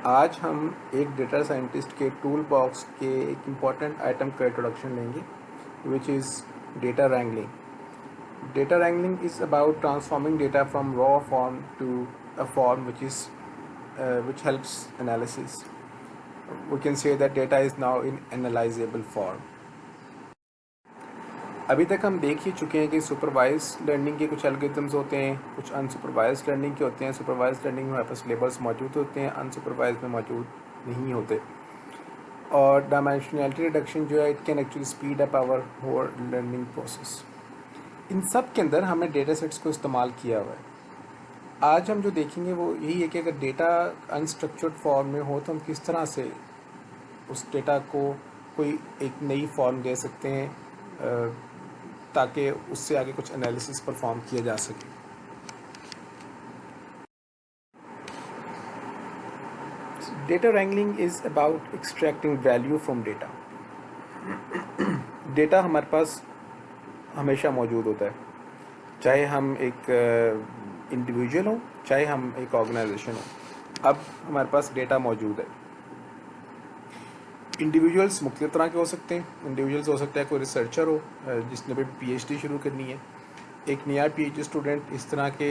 आज हम एक डेटा साइंटिस्ट के टूल बॉक्स के एक इम्पॉर्टेंट आइटम का इंट्रोडक्शन लेंगे which is data wrangling. Data wrangling is about transforming data from raw form to a form which helps analysis. We can say that data is now in analyzable form. अभी तक हम देख ही चुके हैं कि supervised learning के कुछ algorithms होते हैं, कुछ अनसुपरवाइज्ड लर्निंग के होते हैं. सुपरवाइज्ड लर्निंग में हमारे पास लेबल्स मौजूद होते हैं, अनसुपरवाइज्ड में मौजूद नहीं होते. और डायमेंशनैलिटी रिडक्शन जो है, it can actually speed up our whole learning process. इन सब के अंदर हमने डेटा सेट्स को इस्तेमाल किया हुआ है. आज हम जो देखेंगे वो यही है कि अगर डेटा अनस्ट्रक्चर्ड फॉर्म में हो तो हम किस तरह से उस डेटा को कोई एक नई फॉर्म दे सकते हैं ताकि उससे आगे कुछ एनालिसिस परफॉर्म किया जा सके. Data wrangling is about extracting value from data. Data हमारे पास हमेशा मौजूद होता है, चाहे हम एक इंडिविजुअल हो, चाहे हम एक ऑर्गेनाइजेशन हो. अब हमारे पास डेटा मौजूद है. इंडिविजुअल्स मुख्तलिफ तरह के हो सकते हैं. इंडिविजुअल्स हो सकता है कोई रिसर्चर हो जिसने भी पीएचडी शुरू करनी है. एक नया पीएचडी स्टूडेंट इस तरह के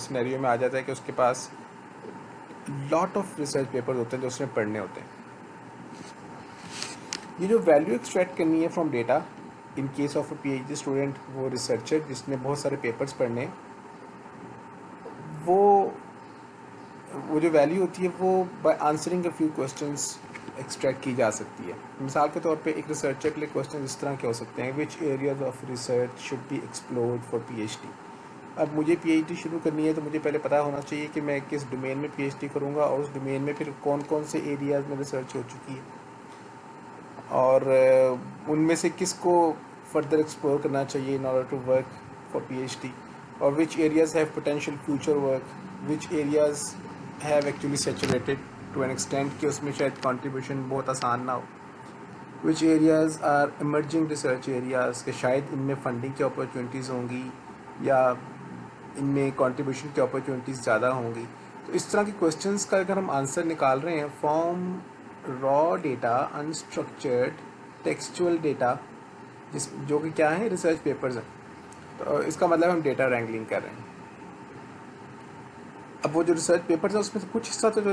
सिनेरियो में आ जाता है कि उसके पास लॉट ऑफ रिसर्च पेपर्स होते हैं जो उसने पढ़ने होते हैं. ये जो वैल्यू एक्सट्रैक्ट करनी है from data, in case of a PhD student, वो रिसर्चर जिसने बहुत सारे पेपर्स पढ़ने, वो जो वैल्यू होती है वो by answering a few questions extract की जा सकती है. मिसाल के तौर पे एक रिसर्चर के लिए क्वेश्चन इस तरह के हो सकते हैं: विच areas of research should be explored for PhD. अब मुझे पीएचडी शुरू करनी है तो मुझे पहले पता होना चाहिए कि मैं किस डोमेन में पीएचडी करूँगा और उस डोमेन में फिर कौन कौन से एरियाज़ में रिसर्च हो चुकी है और उनमें से किस को फर्दर एक्सप्लोर करना चाहिए in order to work for PhD, और which areas have potential future work, which areas have actually saturated to an extent कि उसमें शायद कंट्रीब्यूशन बहुत आसान ना हो, which areas are emerging research areas के शायद इनमें फंडिंग की अपॉर्चुनिटीज़ होंगी या इनमें कंट्रीब्यूशन की अपॉर्चुनिटीज़ ज़्यादा होंगी. तो इस तरह के क्वेश्चंस का अगर हम आंसर निकाल रहे हैं from raw data, unstructured textual data, जो कि क्या है, रिसर्च पेपर्स हैं, तो इसका मतलब हम डेटा रैंगलिंग कर रहे हैं. अब वो जो रिसर्च पेपर्स हैं उसमें से कुछ हिस्सा तो जो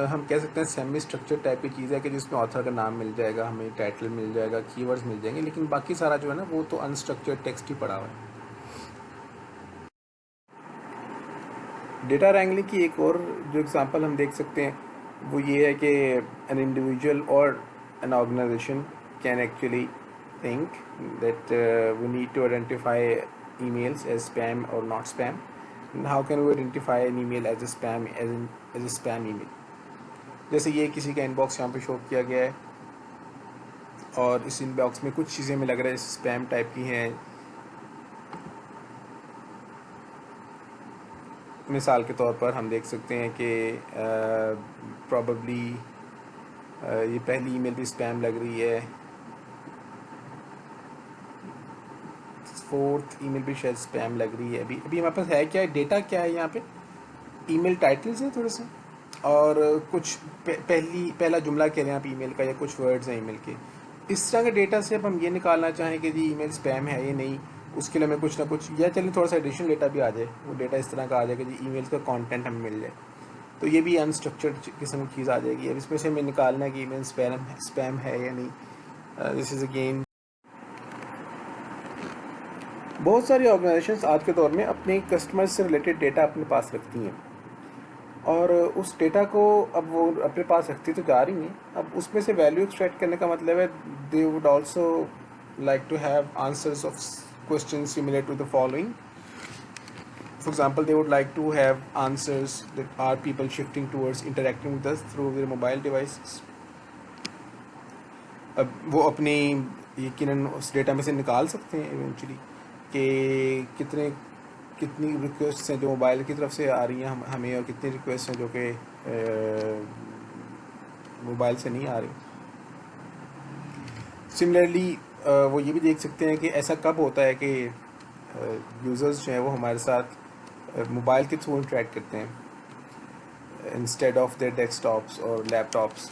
हम कह सकते हैं सेमी स्ट्रक्चर्ड टाइप की चीज़ है कि जिसमें ऑथर का नाम मिल जाएगा, हमें टाइटल मिल जाएगा, कीवर्ड्स मिल जाएंगे, लेकिन बाकी सारा जो है ना वो तो अनस्ट्रक्चर्ड टेक्स्ट ही पड़ा हुआ है. डेटा रैंगलिंग की एक और जो एग्जांपल हम देख सकते हैं वो ये है कि एन इंडिविजुअल और an organisation can actually think that we need to identify emails as spam or not spam. And how can we identify an email as a spam as a spam email? जैसे ये किसी का inbox यहाँ पे show किया गया है और इस इनबॉक्स में कुछ चीज़ें में लग रहा है स्पैम टाइप की हैं. मिसाल के तौर पर हम देख सकते हैं कि प्रॉबली ये पहली ईमेल भी स्पैम लग रही है, फोर्थ ईमेल भी शायद स्पैम लग रही है. अभी हमारे पास है क्या, डेटा क्या है यहाँ पे, ईमेल टाइटल्स हैं थोड़े से और कुछ पहला जुमला कह रहे हैं आप ईमेल का या कुछ वर्ड्स हैं ईमेल के. इस तरह के डेटा से अब हम ये निकालना चाहें कि जी ईमेल स्पैम है या नहीं, उसके लिए हमें कुछ ना कुछ, या चलिए थोड़ा सा एडिशनल डेटा भी आ जाए, वो डेटा इस तरह का आ जाए कि जी ईमेल का कंटेंट हमें मिल जाए, तो ये भी अनस्ट्रक्चर्ड किस्म की चीज़ आ जाएगी. अब इसमें से हमें निकालना है कि ईमेल स्पैम है या नहीं. दिस इज़ अगेन, बहुत सारी ऑर्गेनाइजेशंस आज के दौर में अपने कस्टमर्स से रिलेटेड डेटा अपने पास रखती हैं और उस डेटा को अब वो अपने पास रखती तो जा रही हैं. अब उसमें से वैल्यू एक्सट्रैक्ट करने का मतलब है they would also like to have answers of question similar to the following. For example, they would like to have answers that are people shifting towards interacting with us through their mobile devices. अब वो अपनी यकीनन उस data में से निकाल सकते हैं इवेंचुअली कि कितनी रिक्वेस्ट हैं जो मोबाइल की तरफ से आ रही हैं हमें और कितनी रिक्वेस्ट हैं जो कि मोबाइल से नहीं आ रही. सिमिलरली वो ये भी देख सकते हैं कि ऐसा कब होता है कि यूज़र्स जो हैं वो हमारे साथ मोबाइल के थ्रू इंटरेक्ट करते हैं. इंस्टेड ऑफ देयर डेस्कटॉप्स और लैपटॉप्स।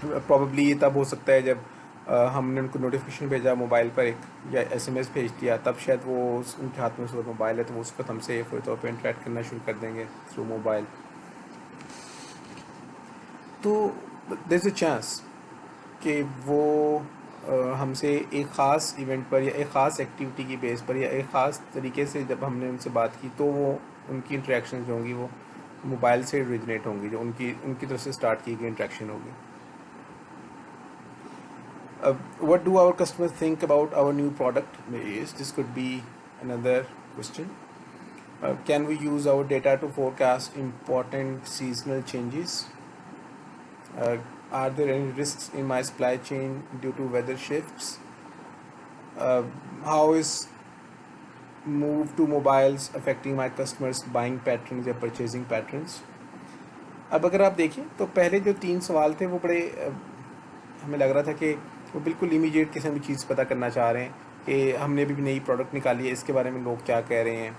प्रॉबली ये तब हो सकता है जब हमने उनको नोटिफिकेशन भेजा मोबाइल पर एक, या एसएमएस भेज दिया, तब शायद वो उनके हाथ में उस वक्त मोबाइल है, तो वो उस वक्त हमसे फौरी तौर पर इंटरेक्ट करना शुरू कर देंगे थ्रू मोबाइल। तो देयर इज़ अ चांस कि वो हमसे एक ख़ास इवेंट पर या एक ख़ास एक्टिविटी की बेस पर या एक ख़ास तरीके से जब हमने उनसे बात की, तो वो उनकी इंटरेक्शन जो होंगी वो मोबाइल से ओरिजिनेट होंगी, जो उनकी उनकी तरफ से स्टार्ट की गई इंटरेक्शन होगी। What do our customers think about our new product? This could be another question. Can we use our data to forecast important seasonal changes? Are there any risks in my supply chain due to weather shifts? How is move to mobiles affecting my customers' buying patterns या purchasing patterns? अब अगर आप देखें तो पहले जो 3 सवाल थे वो बड़े हमें लग रहा था कि वो बिल्कुल इमीडिएट किसी भी चीज़ पता करना चाह रहे हैं कि हमने भी नई प्रोडक्ट निकाली है, इसके बारे में लोग क्या कह रहे हैं,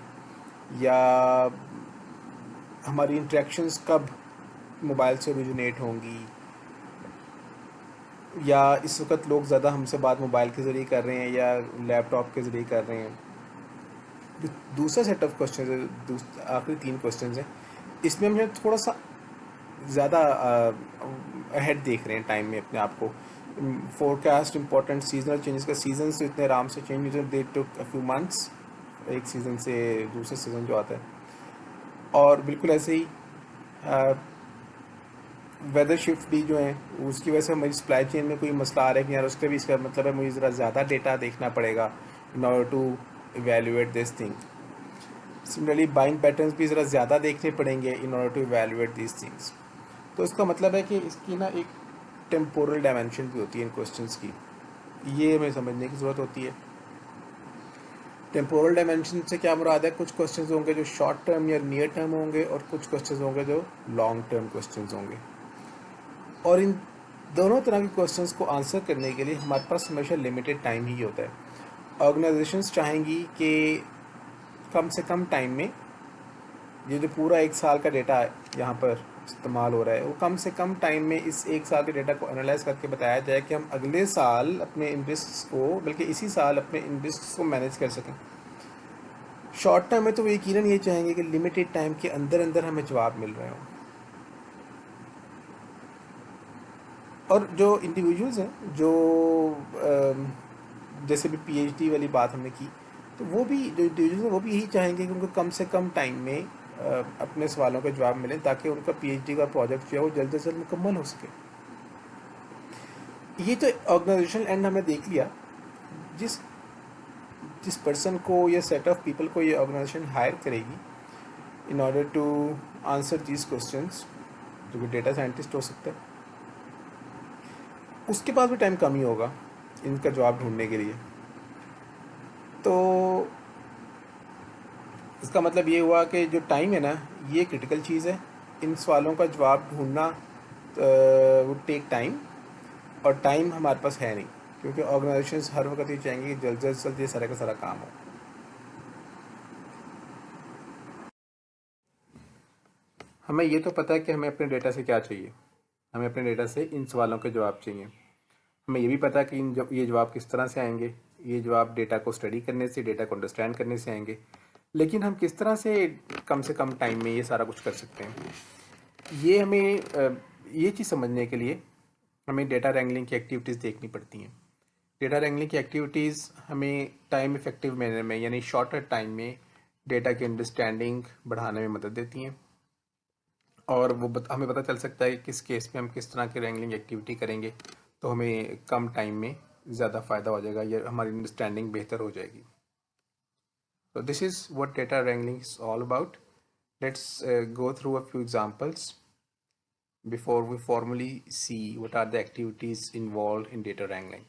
या हमारी इंटरेक्शंस कब मोबाइल से ओरिजिनेट होंगी, या इस वक्त लोग ज़्यादा हमसे बात मोबाइल के ज़रिए कर रहे हैं या लैपटॉप के ज़रिए कर रहे हैं। दूसरा सेट ऑफ क्वेश्चन है, आखिरी 3 क्वेश्चन हैं, इसमें हम थोड़ा सा ज़्यादा अहेड देख रहे हैं टाइम में अपने आप को। फोरकास्ट इंपॉर्टेंट सीजनल चेंजेस का, सीजन से इतने आराम से चेंज होते, दे टुक अ फ्यू मंथ्स, एक सीज़न से दूसरे सीज़न जो आता है। और बिल्कुल ऐसे ही वेदर शिफ्ट भी जो है उसकी वजह से हमारी सप्लाई चेन में कोई मसला आ रहा है कि यार उसका भी इसका मतलब है मुझे ज़रा ज़्यादा डेटा देखना पड़ेगा in order to evaluate this thing. Similarly buying patterns भी ज़रा ज़्यादा देखने पड़ेंगे in order to evaluate this things. तो इसका मतलब है कि इसकी ना एक टेम्पोरल डायमेंशन भी होती है इन क्वेश्चंस की, ये हमें समझने की ज़रूरत होती है। टेम्पोरल डायमेंशन से क्या मुराद है? कुछ क्वेश्चंस होंगे जो शॉर्ट टर्म या नियर टर्म होंगे और कुछ क्वेश्चंस होंगे जो लॉन्ग टर्म क्वेश्चंस होंगे, और इन दोनों तरह के क्वेश्चंस को आंसर करने के लिए हमारे पास हमेशा लिमिटेड टाइम ही होता है। ऑर्गेनाइजेशंस चाहेंगी कि कम से कम टाइम में ये जो पूरा 1 साल का डेटा यहाँ पर इस्तेमाल हो रहा है वो कम से कम टाइम में इस 1 साल के डेटा को एनालाइज करके बताया जाए कि हम अगले साल अपने इन रिस्क को, बल्कि इसी साल अपने इन रिस्क को मैनेज कर सकें। शॉर्ट टर्म में तो वो यकीनन ये चाहेंगे कि लिमिटेड टाइम के अंदर अंदर हमें जवाब मिल रहे हों। और जो इंडिविजुअल्स हैं जो जैसे भी पीएचडी वाली बात हमने की, तो वो भी जो इंडिविजुअल्स हैं वो भी यही चाहेंगे कि उनको कम से कम टाइम में अपने सवालों के जवाब मिलें ताकि उनका पीएचडी का प्रोजेक्ट जो है वो जल्द से जल्द मुकम्मल हो सके। ये तो ऑर्गेनाइजेशनल एंड हमने देख लिया, जिस जिस पर्सन को या सेट ऑफ पीपल को ये ऑर्गेनाइजेशन हायर करेगी in order to answer these questions, जो कि डेटा साइंटिस्ट हो सकता है, उसके पास भी टाइम कम ही होगा इनका जवाब ढूंढने के लिए। तो इसका मतलब ये हुआ कि जो टाइम है ना, ये क्रिटिकल चीज़ है। इन सवालों का जवाब ढूंढना वुड टेक टाइम, और टाइम हमारे पास है नहीं, क्योंकि ऑर्गेनाइजेशंस हर वक्त ये चाहेंगे कि जल्द से जल्द ये सारा का सारा काम हो। हमें ये तो पता है कि हमें अपने डेटा से क्या चाहिए, हमें अपने डेटा से इन सवालों के जवाब चाहिए। हमें ये भी पता है कि ये जवाब किस तरह से आएंगे। ये जवाब डेटा को स्टडी करने से, डेटा को अंडरस्टैंड करने से आएंगे। लेकिन हम किस तरह से कम टाइम में ये सारा कुछ कर सकते हैं, ये हमें ये चीज़ समझने के लिए हमें डेटा रैंगलिंग की एक्टिविटीज़ देखनी पड़ती हैं। डेटा रैंगलिंग की एक्टिविटीज़ हमें टाइम इफ़ेक्टिव मैनर में, यानी शॉर्टर टाइम में डेटा की अंडरस्टैंडिंग बढ़ाने में मदद देती हैं, और वो हमें पता चल सकता है कि किस केस में हम किस तरह की रैंगलिंग एक्टिविटी करेंगे तो हमें कम टाइम में ज़्यादा फ़ायदा हो जाएगा या हमारी अंडरस्टैंडिंग बेहतर हो जाएगी। So this is what data wrangling is all about. Let's go through a few examples before we formally see what are the activities involved in data wrangling.